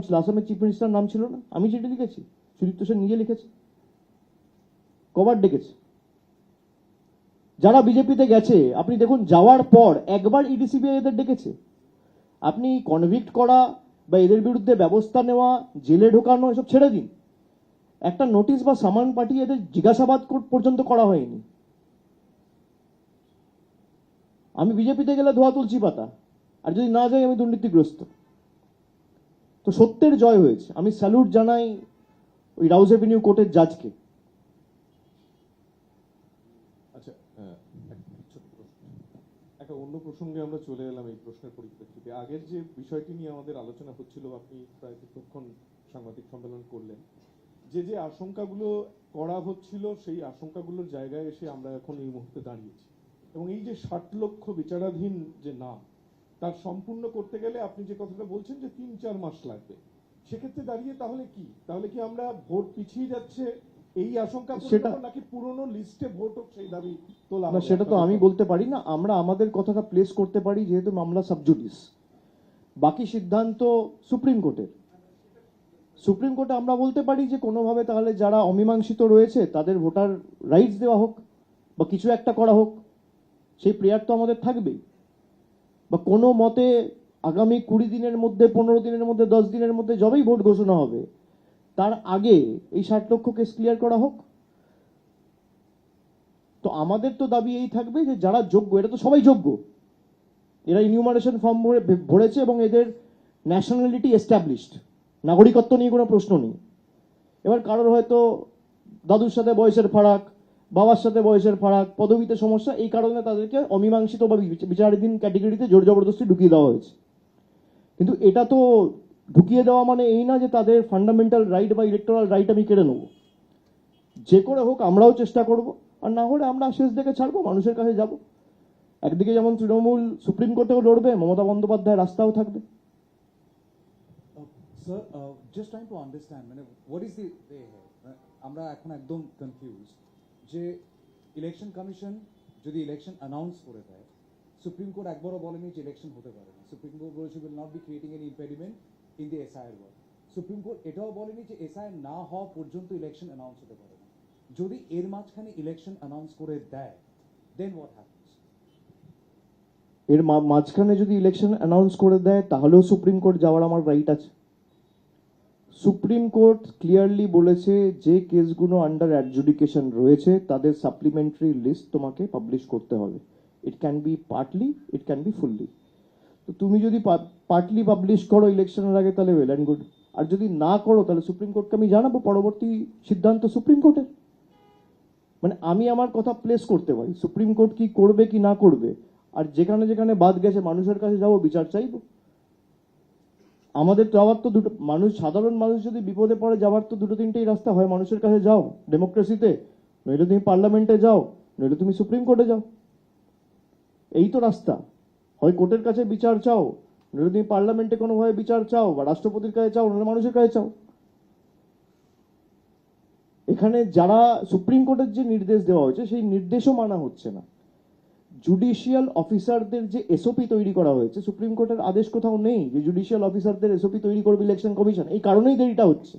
ছিল, আসামের chief minister নাম ছিল না? আমি চিঠি লিখেছি, সুদীপ্ত সেন নিজে লিখেছে। কবার ডেকেছে? যারা বিজেপিতে গেছে আপনি দেখুন, যাওয়ার পর একবার ইডি সিবিআই এদের ডেকেছে? আপনি কনভিক্ট করা বা এদের বিরুদ্ধে ব্যবস্থা নেওয়া, জেলে ঢোকানো এসব ছেড়ে দিন, একটা নোটিশ বা সামান পাঠিয়ে এদের জিজ্ঞাসাবাদ পর্যন্ত করা হয়নি। আমি বিজেপিতে গেলে ধোয়া তুলসী পাতা, আর যদি না যাই আমি দুর্নীতিগ্রস্ত। তো সত্যের জয় হয়েছে। আমি স্যালুট জানাই ওই রাউজ এভিনিউ কোর্টের জাজকে। আচ্ছা, একটা অন্য প্রসঙ্গে আমরা চলে এলাম এই প্রশ্নের পরিপ্রেক্ষিতে। আগের যে বিষয়টি নিয়ে আমাদের আলোচনা হচ্ছিল, আপনি প্রায় দীর্ঘক্ষণ সাংবাদিক সম্মেলন করলেন, যে আশঙ্কাগুলো করা হচ্ছিল সেই আশঙ্কাগুলোর জায়গায় এসে আমরা এখন এই মুহূর্তে দাঁড়িয়েছি, এবং এই যে 60 লক্ষ বিচারাধীন যে নাম, তার সম্পূর্ণ করতে গেলে আপনি যে কথাটা বলছেন যে 3-4 মাস লাগবে, সেক্ষেত্রে দাঁড়িয়ে তাহলে কি আমরা ভোট পিছিয়ে যাচ্ছে এই আশঙ্কা, সেটা নাকি পুরনো লিস্টে ভোট হোক সেই দাবি তোলা? না, সেটা তো আমি বলতে পারি না। আমরা আমাদের কথাটা প্লেস করতে পারি, যেহেতু মামলা সাবজুডিস। বাকি সিদ্ধান্ত সুপ্রিম কোর্টের। সুপ্রিম কোর্টে আমরা বলতে পারি যে কোনোভাবে তাহলে যারা অমীমাংসিত রয়েছে তাদের ভোটার রাইটস দেওয়া হোক, বা কিছু একটা করা হোক, সেই প্রেয়ার তো আমাদের থাকবেই। বা কোনো মতে আগামী 20 দিনের মধ্যে, 15 দিনের মধ্যে, 10 দিনের মধ্যে যবেই ভোট ঘোষণা হবে তার আগে এই 60 লক্ষ কেস ক্লিয়ার করা হোক। তো আমাদের তো দাবি এই থাকবে যে যারা যোগ্য, এটা তো সবাই যোগ্য, এরা ইনিউমারেশন ফর্ম ভরেছে এবং এদের ন্যাশনালিটি এস্টাবলিশড, নাগরিকত্ব নিয়ে কোনো প্রশ্ন নেই। এবার কারোর হয়তো দাদুর সাথে বয়সের ফারাক, বাবার সাথে বয়সের ফারাক, পদবিতে সমস্যা, এই কারণে তাদেরকে অমীমাংসিত বা বিচারাধীন ক্যাটেগরিতে জোর জবরদস্তি ঢুকিয়ে দেওয়া হয়েছে। কিন্তু এটা তো ঢুকিয়ে দেওয়া মানে এই না যে তাদের ফান্ডামেন্টাল রাইট বা ইলেকটোরাল রাইট আমি কেড়ে নেবো। যে করে হোক আমরাও চেষ্টা করব, আর না হলে আমরা শেষ দেখে ছাড়বো, মানুষের কাছে যাব। একদিকে যেমন তৃণমূল সুপ্রিম কোর্টেও লড়বে, মমতা বন্দ্যোপাধ্যায় রাস্তাও থাকবে। Sir, just trying to understand, what is the way here? আমরা এখন একদম কনফিউজড যে ইলেকশন কমিশন যদি ইলেকশন অ্যানাউন্স করে দেয়, সুপ্রিম কোর্ট একবারও বলেনি যে ইলেকশন হতে পারে না। সুপ্রিম কোর্ট বলেছে will not be creating any impediment in the SIR work. Supreme court এটাও বলেনি যে এসআইআর না হওয়া পর্যন্ত ইলেকশন অ্যানাউন্স হতে পারে না। যদি এর মাঝখানে ইলেকশন অ্যানাউন্স করে দেয়, দেন হোয়াট হ্যাপেন্স? এর মাঝখানে যদি ইলেকশন অ্যানাউন্স করে দেয় তাহলেও সুপ্রিম কোর্ট যাওয়ার আমার রাইট আছে। সুপ্রিম কোর্ট ক্লিয়ারলি বলেছে যে কেসগুলো আন্ডার অ্যাডজুডিকেশন রয়েছে তাদের সাপ্লিমেন্টারি লিস্ট তোমাকে পাবলিশ করতে হবে। It can be partly, it can be fully. তো তুমি যদি পার্টলি পাবলিশ করো ইলেকশনের আগে তাহলে ওয়েল অ্যান্ড গুড, আর যদি না করো তাহলে সুপ্রিম কোর্টকে আমি জানাবো, পরবর্তী সিদ্ধান্ত সুপ্রিম কোর্টের। মানে আমি আমার কথা প্লেস করতে পারি, সুপ্রিম কোর্ট কি করবে কি না করবে, আর যেখানে যেখানে বাদ গেছে মানুষের কাছে যাবো, বিচার চাইবো। আমাদের যাওয়ার তো দুটো, মানুষ, সাধারণ মানুষ যদি বিপদে পড়ে যাওয়ার তো দুটো তিনটেই রাস্তা, হয় মানুষের কাছে যাও ডেমোক্রেসিতে, নইলে তুমি পার্লামেন্টে যাও, নইলে তুমি সুপ্রিম কোর্টে যাও। এই তো রাস্তা, হয় কোর্টের কাছে বিচার চাও, নইলে তুমি পার্লামেন্টে কোনোভাবে বিচার চাও, বা রাষ্ট্রপতির কাছে চাও, নইলে মানুষের কাছে চাও। এখানে যারা সুপ্রিম কোর্টের যে নির্দেশ দেওয়া হয়েছে সেই নির্দেশও মানা হচ্ছে না। জুডিশিয়াল অফিসারদের যে এসওপি তৈরি করা হয়েছে, সুপ্রিম কোর্টের আদেশ কোথাও নেই যে জুডিশিয়াল অফিসারদের এসওপি তৈরি করবে ইলেকশন কমিশন। এই কারণেই দেরিটা হচ্ছে।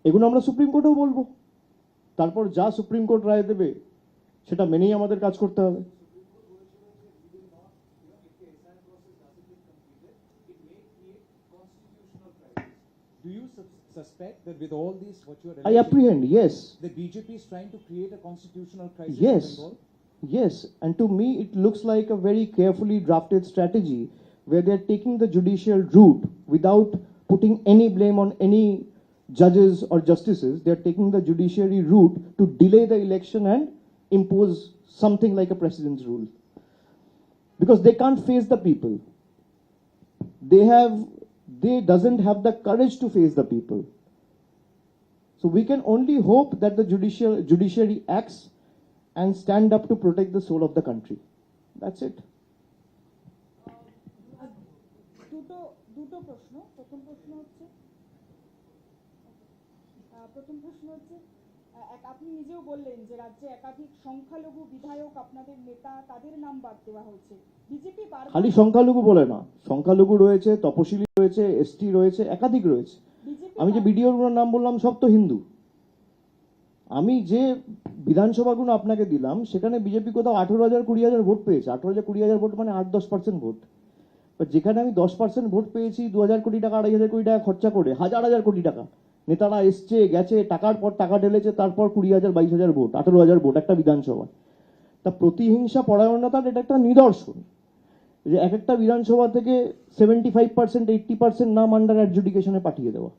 এগুলো আমরা সুপ্রিম কোর্টেও বলবো, তারপর যা সুপ্রিম কোর্ট রায় দেবে সেটা মেনেই আমাদের কাজ করতে হবে। Do you suspect that with all these, what you are I apprehend, yes. The BJP is trying to create a constitutional crisis Yes, in Bengal? yes. And to me, it looks like a very carefully drafted strategy where they're taking the judicial route without putting any blame on any judges or justices. They're taking the judiciary route to delay the election and impose something like a president's rule. Because they can't face the people. They doesn't have the courage to face the people. So we can only hope that the judiciary acts and stand up to protect the soul of the country. That's it. দুটো প্রশ্ন। প্রথম প্রশ্ন হচ্ছে আপনি নিজেও বললেন যে রাজ্যে একাধিক সংখ্যালঘু বিধায়ক, আপনাদের নেতা, তাদের নাম বাদ দেওয়া হয়েছে। বিজেপি খালি সংখ্যালঘু বলে না, সংখ্যালঘু রয়েছে, তপশিলি রয়েছে, এসটি রয়েছে, একাধিক রয়েছে। বিজেপি আমি যে বিডিওর নাম বললাম সব তো হিন্দু। আমি যে বিধানসভাগুলো আপনাকে দিলাম সেখানে বিজেপি কোথাও 18,000 20,000 ভোট পেয়েছে। 18,000 20,000 ভোট মানে 8-10% ভোট। যেখানে আমি 10% ভোট পেয়েছি, 2,000 কোটি টাকা 2,500 কোটি টাকা খরচা করে, হাজার হাজার কোটি টাকা নেতারা এসছে গেছে, টাকার পর টাকা ঢেলেছে, তারপর 20,000 22,000 ভোট, 18,000 ভোট একটা বিধানসভা। তা প্রতিহিংসা পরায়ণতার এটা একটা নিদর্শন যে এক একটা বিধানসভা থেকে 75% 80% নাম আন্ডার অ্যাডজুডিকেশনে পাঠিয়ে দেওয়া।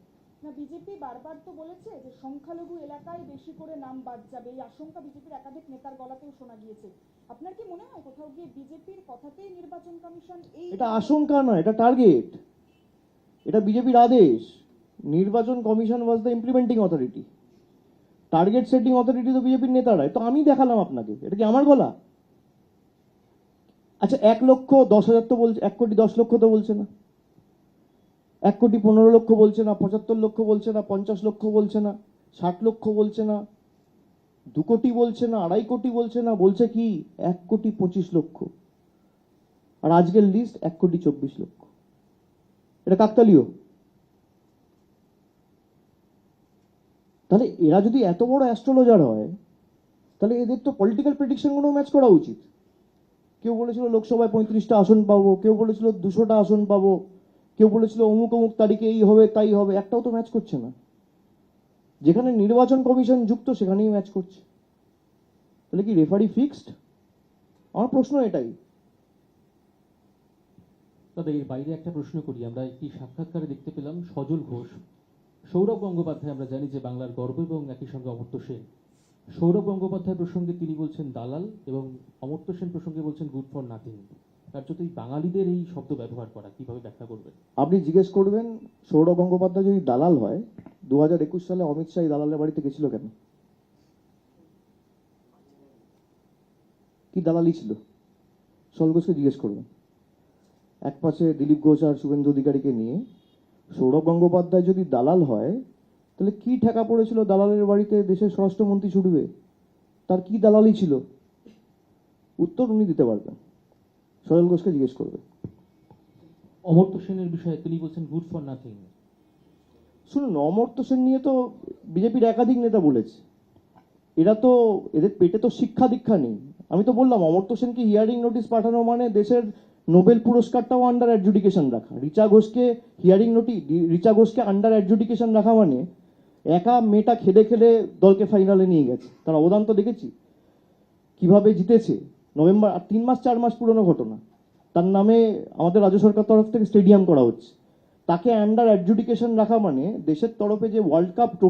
না, বিজেপি বারবার তো বলেছে যে সংখ্যালঘু এলাকায় বেশি করে নাম বাদ যাবে, এই আশঙ্কা বিজেপির একাধিক নেতার গলাতেও শোনা গিয়েছে। আপনার কি মনে হয় কোথাও গিয়ে বিজেপির কথাতেই নির্বাচন কমিশন এই এটা আশঙ্কা নয়, এটা টার্গেট, এটা বিজেপির আদেশ। নির্বাচন commission was the implementing authority, target setting authority তো বিজেপির নেতারাই। তো আমি দেখালাম আপনাকে, এটা কি আমার গলা? আচ্ছা 1,10,000 তো বলছে, 1,10,00,000 তো বলছে না, 1,15,00,000 বলছে না, 75,00,000 বলছে না, 50,00,000 বলছে না, 60,00,000 বলছে না, 2 কোটি বলছে না, 2.5 কোটি বলছে না, বলছে কি 1,25,00,000। আর আজকের লিস্ট 1,24,00,000। এটা কাকতালীয়। তাহলে এরা যদি এত বড় অ্যাস্ট্রোলজার হয়, তাহলে এদের তো পলিটিক্যাল প্রেডিকশন গুলো ম্যাচ করা উচিত। কেউ বলেছিল লোকসভায় 35টা আসন পাবো, কেউ বলেছিল 200টা আসন পাবো, কেউ বলেছিল অমুক অমুক তারিখে এই হবে তাই হবে, একটাও তো ম্যাচ করছে না। যেখানে নির্বাচন কমিশন যুক্ত সেখানেই ম্যাচ করছে। তাহলে কি রেফারি ফিক্সড? আমার প্রশ্ন এটাই। দাদা এর বাইরে একটা প্রশ্ন করি। আমরা একটি সাক্ষাৎকারে দেখতে পেলাম সজল ঘোষ, সৌরভ গঙ্গোপাধ্যায় আমরা জানি যে বাংলার গর্ব এবং একই সঙ্গে অমর্ত্য সেন। সৌরভ গঙ্গোপাধ্যায় প্রসঙ্গে তিনি বলছেন দালাল এবং অমর্ত্য সেন প্রসঙ্গে বলছেন গুড ফর নাথিং। তার জন্য এই বাঙালিদের এই শব্দ ব্যবহার করা কিভাবে ব্যাখ্যা করবেন? আপনি জিজ্ঞেস করবেন সৌরভ গঙ্গোপাধ্যায় যদি দালাল হয়, 2021 সালে অমিত শাহ এই দালালের বাড়িতে গেছিল কেন? কি দালালি ছিল? সজল ঘোষকে জিজ্ঞেস করবেন। এক পাশে দিলীপ ঘোষ আর শুভেন্দু অধিকারীকে নিয়ে সৌরভ গঙ্গোপাধ্যায় যদি দালাল হয়, তাহলে কি ঠেকা পড়েছিল দালালের বাড়িতে দেশের স্বরাষ্ট্রমন্ত্রী ছুটবে? তার কি দালালি ছিল? উত্তর উনি দিতে পারবেন, সজল ঘোষকে জিজ্ঞেস করবে। অমর্ত্য সেনের বিষয়ে তিনি বলছেন গুড ফর নাথিং। শুনুন, অমর্ত্য সেন নিয়ে তো বিজেপির একাধিক নেতা বলেছে, এরা তো এদের পেটে তো শিক্ষা দীক্ষা নেই। আমি তো বললাম অমর্ত্য সেনকে হিয়ারিং নোটিশ পাঠানো মানে দেশের নোবেল পুরস্কারটাও আন্ডার অ্যাডজুডিকেশন রাখা। রিচা ঘোষকে হিয়ারিং নোটিশ, রিচা ঘোষকে আন্ডার অ্যাডজুডিকেশন রাখা মানে একা মেয়েটা খেলে খেলে দলকে ফাইনালে নিয়ে গেছে। তার অবদান তো দেখেছি, কিভাবে জিতেছে। নভেম্বর 3 মাস 4 মাস পুরনো ঘটনা। তার নামে আমাদের রাজ্য সরকার তরফ থেকে স্টেডিয়াম করা হচ্ছে। তাকে আন্ডার অ্যাডজুডিকেশন রাখা মানে দেশের তরফে যে ওয়ার্ল্ড কাপ ট্রফি